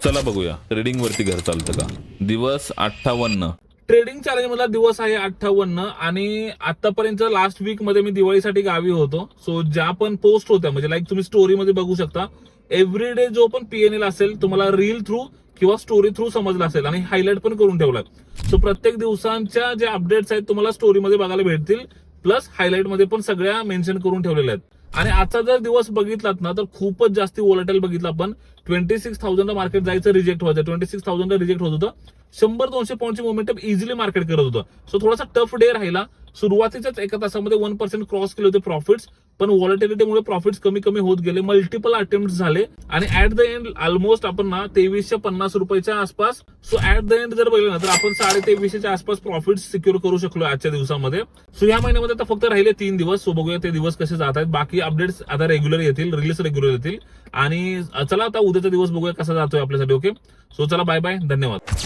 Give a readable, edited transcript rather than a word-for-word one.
चला बघूया ट्रेडिंग वरती घर चालतं का. दिवस 58. ट्रेडिंग चॅलेंज मधला दिवस आहे 58 आणि आतापर्यंत लास्ट वीक मध्ये मी दिवाळीसाठी गावी होतो. सो ज्या पण पोस्ट होत्या म्हणजे लाईक तुम्ही स्टोरी मध्ये बघू शकता, एव्हरीडे जो पण पीएनएल असेल तुम्हाला रील थ्रू किंवा स्टोरी थ्रू समजला असेल आणि हायलाइट पण करून ठेवलाय. सो प्रत्येक दिवसांच्या जे अपडेट्स आहेत तुम्हाला स्टोरीमध्ये बघायला भेटतील, प्लस हायलाइट मध्ये पण सगळ्या मेन्शन करून ठेवलेल्या आहेत. आणि आजचा जर दिवस बघितलात ना तर खूपच जास्ती वोलेटाईल बघितला आपण. 26,000 मार्केट जायचं, रिजेक्ट व्हायचं, 26,000 रिजेक्ट होत होतं. 100-200 पॉईंटची मोमेंटम इझिली मार्केट करत होतं. सो थोडासा टफ डे राहिला. सुरुवातीच्याच एका तासामध्ये 1% क्रॉस केले होते प्रॉफिट्स, पण व्हॉलेटिलिटीमुळे प्रॉफिट्स कमी कमी होत गेले. मल्टिपल अटेम्प्ट झाले आणि ऍट द एंड ऑलमोस्ट आपण ना 2350 रुपयाच्या आसपास. सो ऍट द एंड जर बघितलं ना तर आपण 2350च्या आसपास प्रॉफिट सिक्युअर करू शकलो आजच्या दिवसामध्ये. सो या महिन्यामध्ये आता फक्त राहिले 3 दिवस. सो बघूया ते दिवस कसे जात आहेत. बाकी अपडेट्स आता रेग्युलर येतील, रिलीज रेग्युलर येतील. आणि चला आता उद्याचा दिवस बघूया कसा जातोय आपल्यासाठी. ओके, सो चला बाय बाय, धन्यवाद.